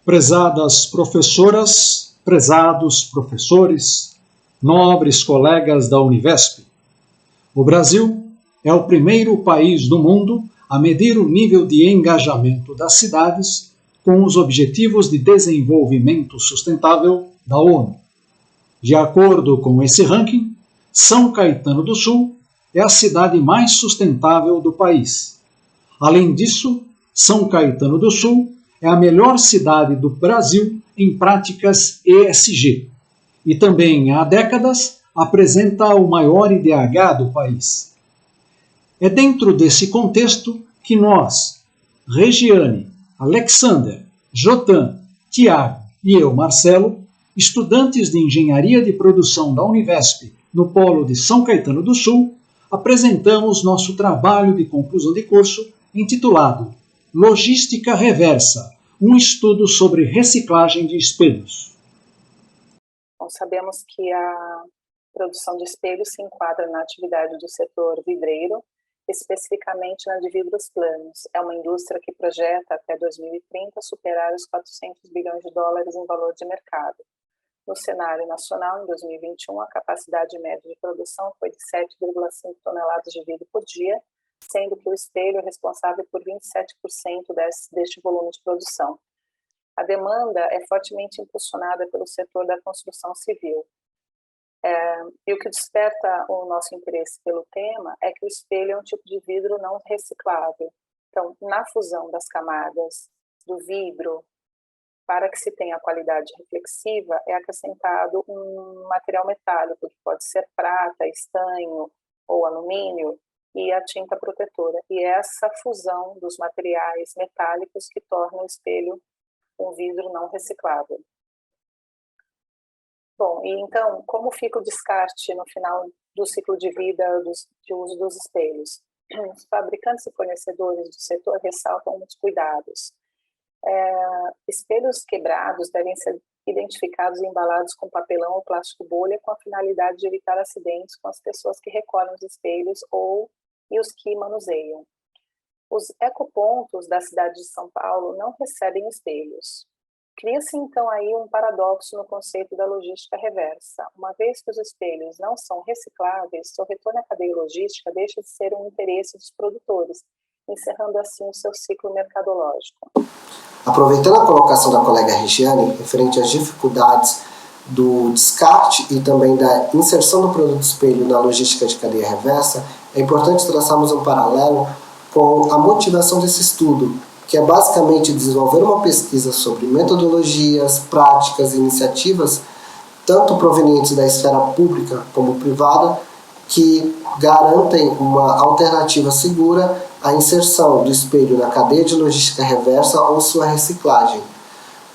Prezadas professoras, prezados professores, nobres colegas da Univesp, o Brasil é o primeiro país do mundo a medir o nível de engajamento das cidades com os Objetivos de Desenvolvimento Sustentável da ONU. De acordo com esse ranking, São Caetano do Sul é a cidade mais sustentável do país. Além disso, São Caetano do Sul é a melhor cidade do Brasil em práticas ESG e também há décadas apresenta o maior IDH do país. É dentro desse contexto que nós, Regiane, Alexander, Jotan, Tiago e eu, Marcelo, estudantes de Engenharia de Produção da Univesp no Polo de São Caetano do Sul, apresentamos nosso trabalho de conclusão de curso intitulado Logística Reversa, um estudo sobre reciclagem de espelhos. Bom, sabemos que a produção de espelhos se enquadra na atividade do setor vidreiro, especificamente na de vidros planos. É uma indústria que projeta até 2030 superar os 400 bilhões de dólares em valor de mercado. No cenário nacional, em 2021, a capacidade média de produção foi de 7,5 toneladas de vidro por dia, sendo que o espelho é responsável por 27% deste volume de produção. A demanda é fortemente impulsionada pelo setor da construção civil. E o que desperta o nosso interesse pelo tema é que o espelho é um tipo de vidro não reciclável. Então, na fusão das camadas do vidro, para que se tenha a qualidade reflexiva, é acrescentado um material metálico, que pode ser prata, estanho ou alumínio, e a tinta protetora. E é essa fusão dos materiais metálicos que torna o espelho um vidro não reciclável. Bom, e então, como fica o descarte no final do ciclo de vida de uso dos espelhos? Os fabricantes e fornecedores do setor ressaltam os cuidados. Espelhos quebrados devem ser identificados e embalados com papelão ou plástico bolha com a finalidade de evitar acidentes com as pessoas que recolhem os espelhos e os que manuseiam. Os ecopontos da cidade de São Paulo não recebem espelhos. Cria-se então aí um paradoxo no conceito da logística reversa. Uma vez que os espelhos não são recicláveis, seu retorno à cadeia logística deixa de ser um interesse dos produtores, encerrando assim o seu ciclo mercadológico. Aproveitando a colocação da colega Regiane, referente às dificuldades do descarte e também da inserção do produto espelho na logística de cadeia reversa, é importante traçarmos um paralelo com a motivação desse estudo, que é basicamente desenvolver uma pesquisa sobre metodologias, práticas e iniciativas, tanto provenientes da esfera pública como privada, que garantem uma alternativa segura à inserção do espelho na cadeia de logística reversa ou sua reciclagem.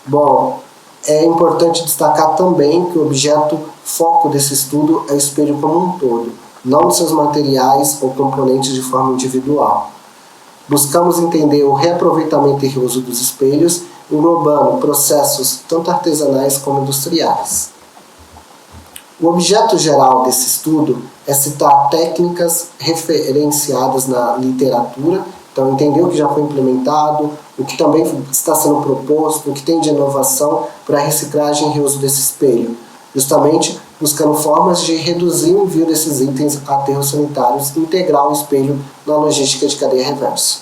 Bom, é importante destacar também que o objeto foco desse estudo é o espelho como um todo, não de seus materiais ou componentes de forma individual. Buscamos entender o reaproveitamento e reuso dos espelhos, englobando processos tanto artesanais como industriais. O objeto geral desse estudo é citar técnicas referenciadas na literatura, então entender o que já foi implementado, o que também está sendo proposto, o que tem de inovação para a reciclagem e reuso desse espelho, justamente buscando formas de reduzir o envio desses itens a aterros sanitários e integrar o espelho na logística de cadeia reversa.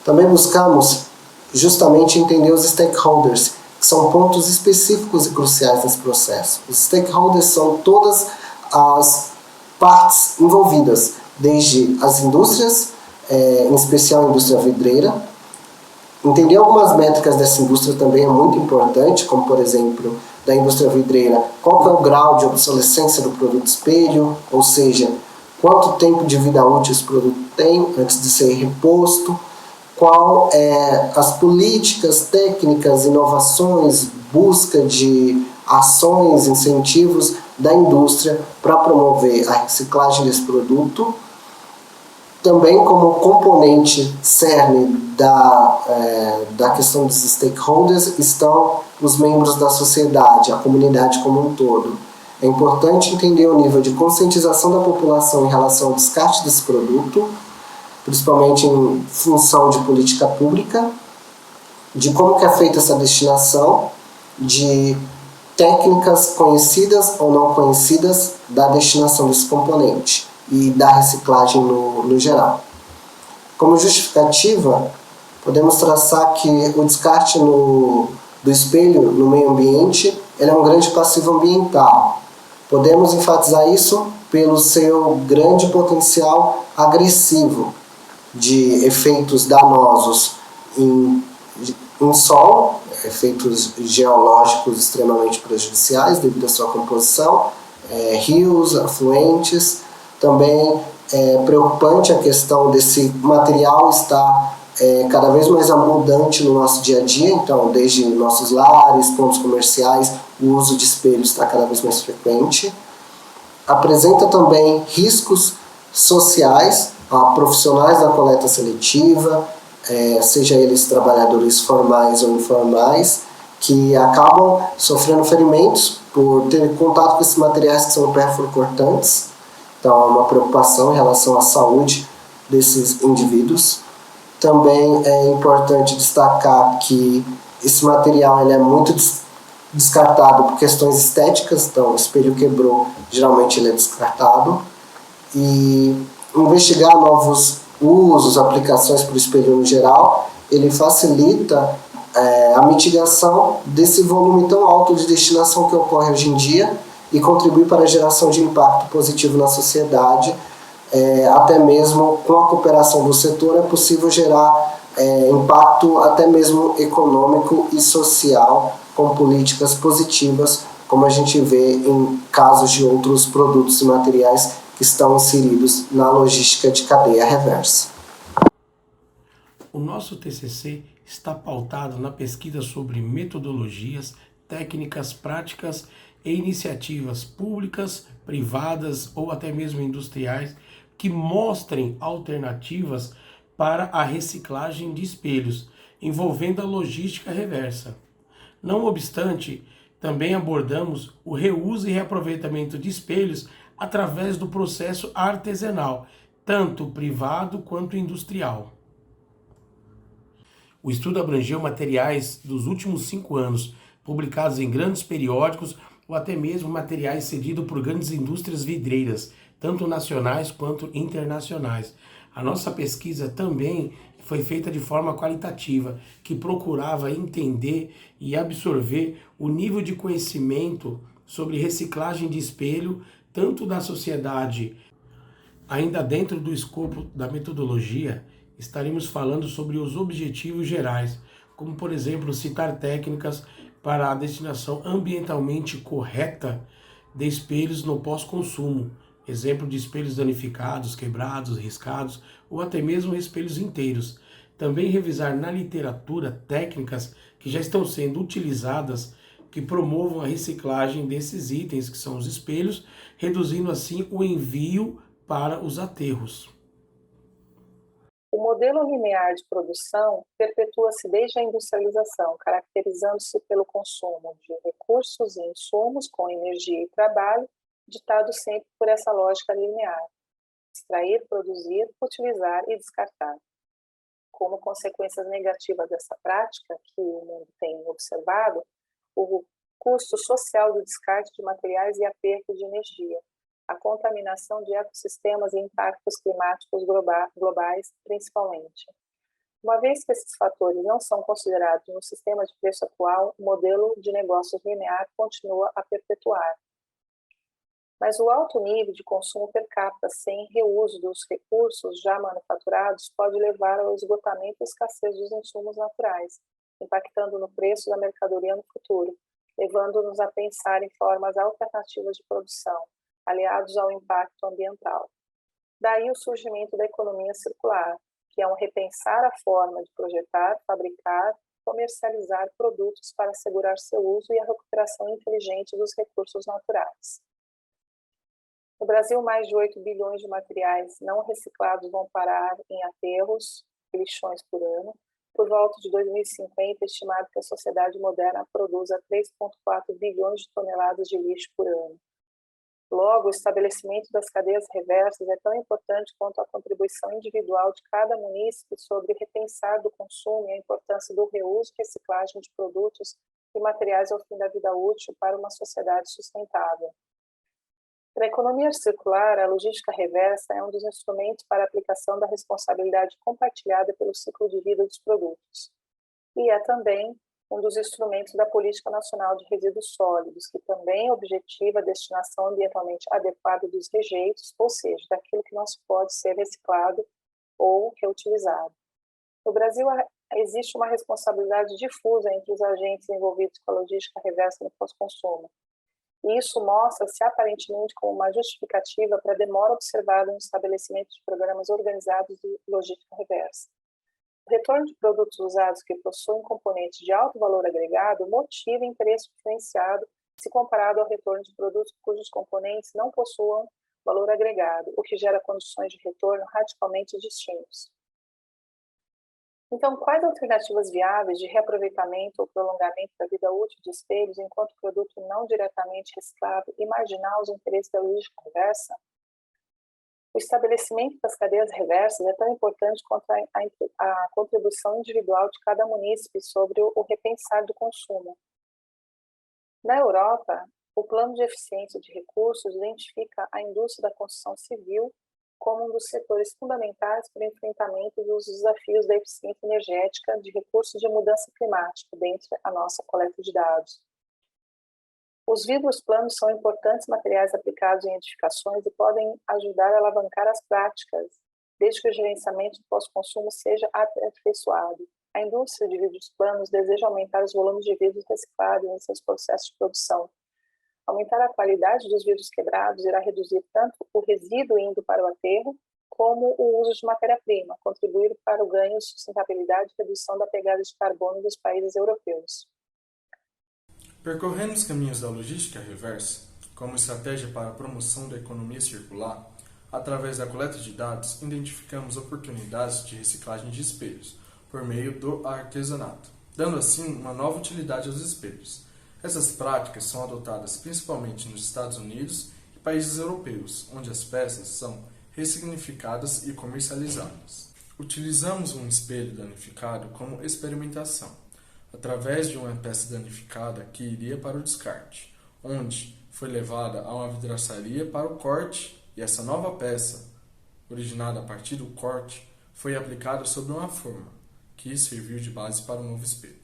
Também buscamos justamente entender os stakeholders, que são pontos específicos e cruciais nesse processo. Os stakeholders são todas as partes envolvidas, desde as indústrias, em especial a indústria vidreira. Entender algumas métricas dessa indústria também é muito importante, como por exemplo, da indústria vidreira, qual que é o grau de obsolescência do produto espelho, ou seja, quanto tempo de vida útil esse produto tem antes de ser reposto, qual é as políticas, técnicas, inovações, busca de ações, incentivos da indústria para promover a reciclagem desse produto. Também como componente cerne da questão dos stakeholders estão os membros da sociedade, a comunidade como um todo. É importante entender o nível de conscientização da população em relação ao descarte desse produto, principalmente em função de política pública, de como que é feita essa destinação, de técnicas conhecidas ou não conhecidas da destinação desse componente e da reciclagem no geral. Como justificativa, podemos traçar que o descarte do espelho no meio ambiente ele é um grande passivo ambiental. Podemos enfatizar isso pelo seu grande potencial agressivo de efeitos danosos em solo, efeitos geológicos extremamente prejudiciais devido à sua composição, rios, afluentes. Também é preocupante a questão desse material estar cada vez mais abundante no nosso dia a dia, então desde nossos lares, pontos comerciais, o uso de espelhos está cada vez mais frequente. Apresenta também riscos sociais a profissionais da coleta seletiva, seja eles trabalhadores formais ou informais, que acabam sofrendo ferimentos por ter contato com esses materiais que são perfurocortantes. Então, há uma preocupação em relação à saúde desses indivíduos. Também é importante destacar que esse material ele é muito descartado por questões estéticas, então o espelho quebrou, geralmente ele é descartado. E investigar novos usos, aplicações para o espelho no geral, ele facilita a mitigação desse volume tão alto de destinação que ocorre hoje em dia e contribui para a geração de impacto positivo na sociedade. Até mesmo com a cooperação do setor é possível gerar impacto até mesmo econômico e social com políticas positivas, como a gente vê em casos de outros produtos e materiais que estão inseridos na logística de cadeia reversa. O nosso TCC está pautado na pesquisa sobre metodologias, técnicas, práticas e iniciativas públicas, privadas ou até mesmo industriais que mostrem alternativas para a reciclagem de espelhos, envolvendo a logística reversa. Não obstante, também abordamos o reuso e reaproveitamento de espelhos através do processo artesanal, tanto privado quanto industrial. O estudo abrangeu materiais dos últimos 5 anos, publicados em grandes periódicos ou até mesmo materiais cedidos por grandes indústrias vidreiras, tanto nacionais quanto internacionais. A nossa pesquisa também foi feita de forma qualitativa, que procurava entender e absorver o nível de conhecimento sobre reciclagem de espelho, tanto da sociedade. Ainda dentro do escopo da metodologia, estaremos falando sobre os objetivos gerais, como por exemplo citar técnicas para a destinação ambientalmente correta de espelhos no pós-consumo, exemplo de espelhos danificados, quebrados, riscados ou até mesmo espelhos inteiros. Também revisar na literatura técnicas que já estão sendo utilizadas que promovam a reciclagem desses itens, que são os espelhos, reduzindo assim o envio para os aterros. O modelo linear de produção perpetua-se desde a industrialização, caracterizando-se pelo consumo de recursos e insumos com energia e trabalho, ditado sempre por essa lógica linear: extrair, produzir, utilizar e descartar. Como consequências negativas dessa prática, que o mundo tem observado, o custo social do descarte de materiais e a perda de energia, a contaminação de ecossistemas e impactos climáticos globais, principalmente. Uma vez que esses fatores não são considerados no sistema de preço atual, o modelo de negócios linear continua a perpetuar. Mas o alto nível de consumo per capita sem reuso dos recursos já manufaturados pode levar ao esgotamento e escassez dos insumos naturais, impactando no preço da mercadoria no futuro, levando-nos a pensar em formas alternativas de produção, aliados ao impacto ambiental. Daí o surgimento da economia circular, que é um repensar a forma de projetar, fabricar, comercializar produtos para assegurar seu uso e a recuperação inteligente dos recursos naturais. No Brasil, mais de 8 bilhões de materiais não reciclados vão parar em aterros e lixões por ano. Por volta de 2050, é estimado que a sociedade moderna produza 3,4 bilhões de toneladas de lixo por ano. Logo, o estabelecimento das cadeias reversas é tão importante quanto a contribuição individual de cada munícipe sobre repensar do consumo e a importância do reuso e reciclagem de produtos e materiais ao fim da vida útil para uma sociedade sustentável. Para a economia circular, a logística reversa é um dos instrumentos para a aplicação da responsabilidade compartilhada pelo ciclo de vida dos produtos. E é também um dos instrumentos da Política Nacional de Resíduos Sólidos, que também objetiva a destinação ambientalmente adequada dos rejeitos, ou seja, daquilo que não se pode ser reciclado ou reutilizado. No Brasil, existe uma responsabilidade difusa entre os agentes envolvidos com a logística reversa no pós-consumo. E isso mostra-se aparentemente como uma justificativa para a demora observada no estabelecimento de programas organizados de logística reversa. O retorno de produtos usados que possuem componentes de alto valor agregado motiva interesse diferenciado se comparado ao retorno de produtos cujos componentes não possuam valor agregado, o que gera condições de retorno radicalmente distintos. Então, quais alternativas viáveis de reaproveitamento ou prolongamento da vida útil de espelhos enquanto produto não diretamente reciclável e marginal aos interesses da logística reversa? O estabelecimento das cadeias reversas é tão importante quanto a contribuição individual de cada munícipe sobre o repensar do consumo. Na Europa, o Plano de Eficiência de Recursos identifica a indústria da construção civil como um dos setores fundamentais para o enfrentamento dos desafios da eficiência energética de recursos de mudança climática, dentre a nossa coleta de dados. Os vidros planos são importantes materiais aplicados em edificações e podem ajudar a alavancar as práticas, desde que o gerenciamento do pós-consumo seja aperfeiçoado. A indústria de vidros planos deseja aumentar os volumes de vidros reciclados em seus processos de produção. Aumentar a qualidade dos vidros quebrados irá reduzir tanto o resíduo indo para o aterro, como o uso de matéria-prima, contribuir para o ganho de sustentabilidade e redução da pegada de carbono dos países europeus. Percorrendo os caminhos da logística reversa, como estratégia para a promoção da economia circular, através da coleta de dados, identificamos oportunidades de reciclagem de espelhos, por meio do artesanato, dando assim uma nova utilidade aos espelhos. Essas práticas são adotadas principalmente nos Estados Unidos e países europeus, onde as peças são ressignificadas e comercializadas. Utilizamos um espelho danificado como experimentação, através de uma peça danificada que iria para o descarte, onde foi levada a uma vidraçaria para o corte e essa nova peça, originada a partir do corte, foi aplicada sobre uma forma, que serviu de base para um novo espelho.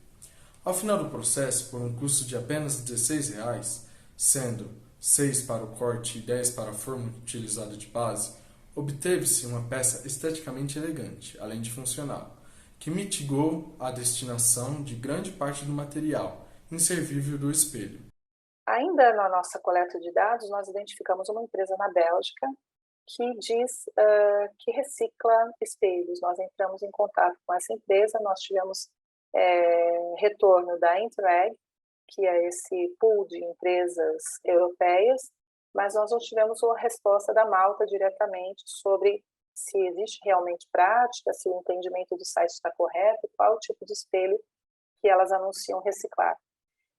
Ao final do processo, por um custo de apenas R$ 16, sendo 6 para o corte e 10 para a forma utilizada de base, obteve-se uma peça esteticamente elegante, além de funcional, que mitigou a destinação de grande parte do material inservível do espelho. Ainda na nossa coleta de dados, nós identificamos uma empresa na Bélgica que diz que recicla espelhos. Nós entramos em contato com essa empresa, nós tivemos retorno da Interreg, que é esse pool de empresas europeias, mas nós não tivemos uma resposta da Malta diretamente sobre se existe realmente prática, se o entendimento do site está correto, qual o tipo de espelho que elas anunciam reciclar.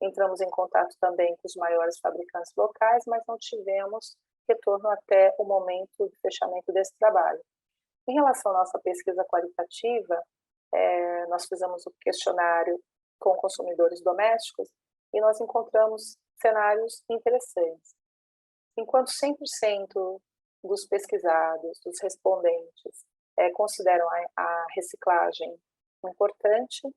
Entramos em contato também com os maiores fabricantes locais, mas não tivemos retorno até o momento do fechamento desse trabalho. Em relação à nossa pesquisa qualitativa, nós fizemos um questionário com consumidores domésticos e nós encontramos cenários interessantes. Enquanto 100% dos pesquisados, dos respondentes, consideram a reciclagem importante,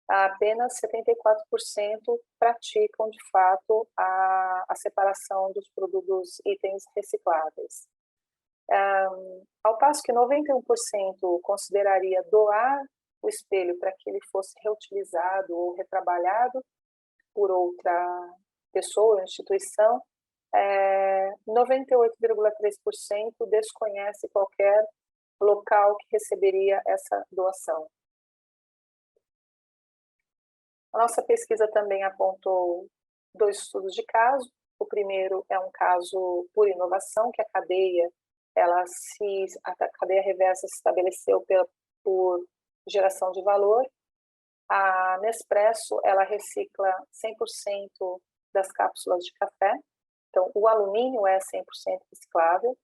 apenas 74% praticam, de fato, a separação dos produtos itens recicláveis. Ao passo que 91% consideraria doar o espelho para que ele fosse reutilizado ou retrabalhado por outra pessoa ou instituição, 98,3% desconhece qualquer local que receberia essa doação. A nossa pesquisa também apontou 2 estudos de caso. O primeiro é um caso por inovação, que a cadeia reversa se estabeleceu por geração de valor. A Nespresso, ela recicla 100% das cápsulas de café, Então, o alumínio é 100% reciclável.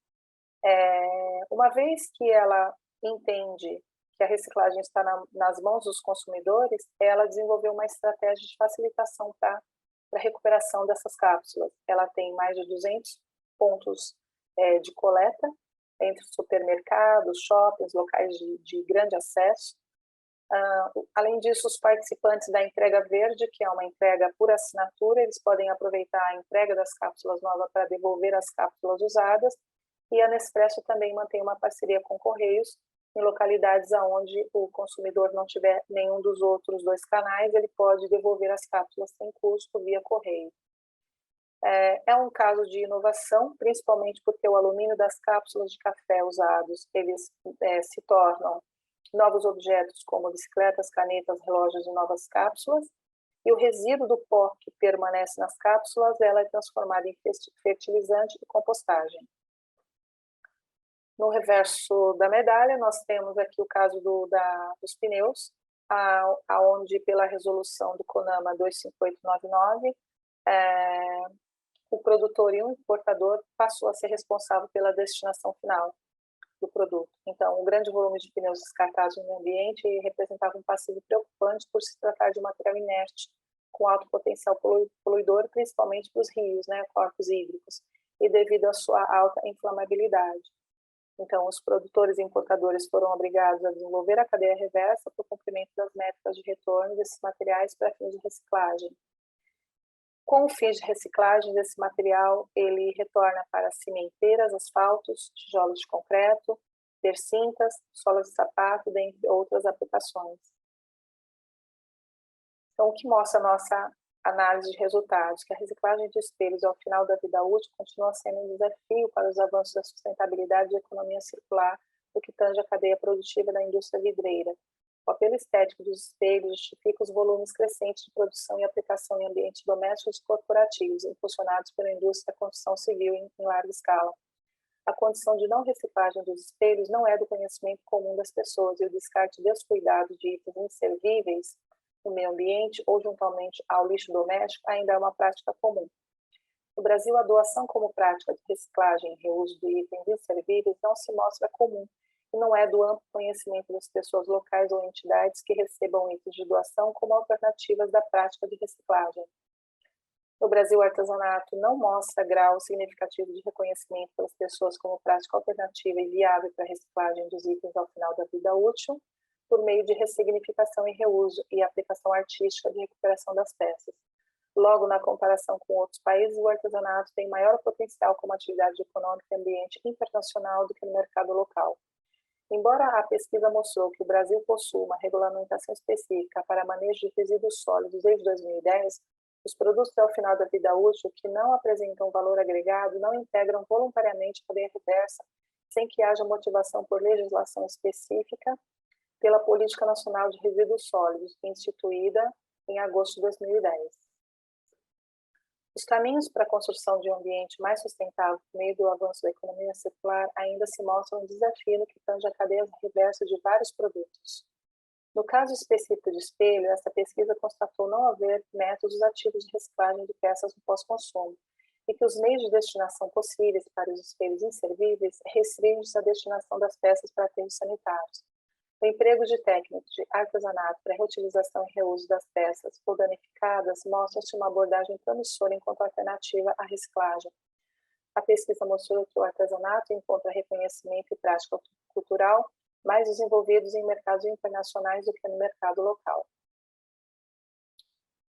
Uma vez que ela entende que a reciclagem está nas mãos dos consumidores, ela desenvolveu uma estratégia de facilitação para a recuperação dessas cápsulas. Ela tem mais de 200 pontos de coleta entre supermercados, shoppings, locais de grande acesso. Além disso, os participantes da entrega verde, que é uma entrega por assinatura, eles podem aproveitar a entrega das cápsulas novas para devolver as cápsulas usadas, e a Nespresso também mantém uma parceria com Correios em localidades onde o consumidor não tiver nenhum dos outros 2 canais, ele pode devolver as cápsulas sem custo via correio. É um caso de inovação, principalmente porque o alumínio das cápsulas de café usados, eles se tornam novos objetos como bicicletas, canetas, relógios e novas cápsulas, e o resíduo do pó que permanece nas cápsulas, ela é transformada em fertilizante e compostagem. No reverso da medalha, nós temos aqui o caso dos pneus, onde pela resolução do CONAMA 25899, o produtor e o importador passou a ser responsável pela destinação final do produto. Então, o grande volume de pneus descartados no meio ambiente representava um passivo preocupante por se tratar de um material inerte, com alto potencial poluidor, principalmente para os rios, corpos hídricos, e devido à sua alta inflamabilidade. Então, os produtores e importadores foram obrigados a desenvolver a cadeia reversa para o cumprimento das métricas de retorno desses materiais para fins de reciclagem. Com o fim de reciclagem desse material, ele retorna para cimenteiras, asfaltos, tijolos de concreto, persintas, solas de sapato, dentre outras aplicações. Então, o que mostra a nossa análise de resultados? Que a reciclagem de espelhos ao final da vida útil continua sendo um desafio para os avanços da sustentabilidade e economia circular do que tange a cadeia produtiva da indústria vidreira. O apelo estético dos espelhos justifica os volumes crescentes de produção e aplicação em ambientes domésticos e corporativos, impulsionados pela indústria da construção civil em larga escala. A condição de não reciclagem dos espelhos não é do conhecimento comum das pessoas, e o descarte descuidado de itens inservíveis no meio ambiente ou juntamente ao lixo doméstico ainda é uma prática comum. No Brasil, a doação como prática de reciclagem e reuso de itens inservíveis não se mostra comum, e não é do amplo conhecimento das pessoas locais ou entidades que recebam itens de doação como alternativas da prática de reciclagem. No Brasil, o artesanato não mostra grau significativo de reconhecimento pelas pessoas como prática alternativa e viável para a reciclagem dos itens ao final da vida útil, por meio de ressignificação e reuso e aplicação artística de recuperação das peças. Logo, na comparação com outros países, o artesanato tem maior potencial como atividade econômica e ambiente internacional do que no mercado local. Embora a pesquisa mostrou que o Brasil possui uma regulamentação específica para manejo de resíduos sólidos desde 2010, os produtos ao final da vida útil que não apresentam valor agregado não integram voluntariamente a cadeia reversa, sem que haja motivação por legislação específica pela Política Nacional de Resíduos Sólidos, instituída em agosto de 2010. Os caminhos para a construção de um ambiente mais sustentável por meio do avanço da economia circular ainda se mostram um desafio no que tange a cadeia reversa de vários produtos. No caso específico de espelho, essa pesquisa constatou não haver métodos ativos de reciclagem de peças no pós-consumo, e que os meios de destinação possíveis para os espelhos inservíveis restringem-se à destinação das peças para aterros sanitários. O emprego de técnicos de artesanato para reutilização e reuso das peças ou danificadas mostra-se uma abordagem promissora enquanto alternativa à reciclagem. A pesquisa mostrou que o artesanato encontra reconhecimento e prática cultural mais desenvolvidos em mercados internacionais do que no mercado local.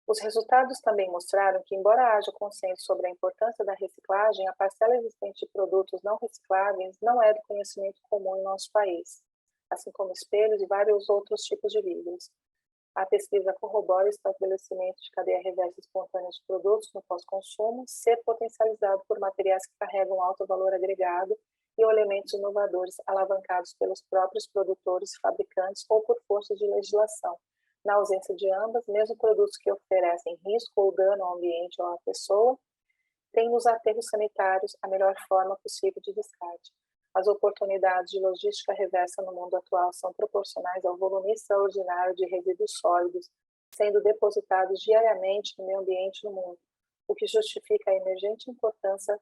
Os resultados também mostraram que, embora haja consenso sobre a importância da reciclagem, a parcela existente de produtos não recicláveis não é do conhecimento comum em nosso país, assim como espelhos e vários outros tipos de vidros. A pesquisa corrobora o estabelecimento de cadeia reversa espontânea de produtos no pós-consumo ser potencializado por materiais que carregam alto valor agregado e elementos inovadores alavancados pelos próprios produtores e fabricantes ou por força de legislação. Na ausência de ambas, mesmo produtos que oferecem risco ou dano ao ambiente ou à pessoa, têm nos aterros sanitários a melhor forma possível de descarte. As oportunidades de logística reversa no mundo atual são proporcionais ao volume extraordinário de resíduos sólidos sendo depositados diariamente no meio ambiente no mundo. o que justifica a emergente importância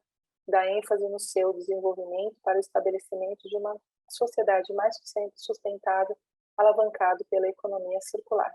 da ênfase no seu desenvolvimento para o estabelecimento de uma sociedade mais sustentável, alavancado pela economia circular.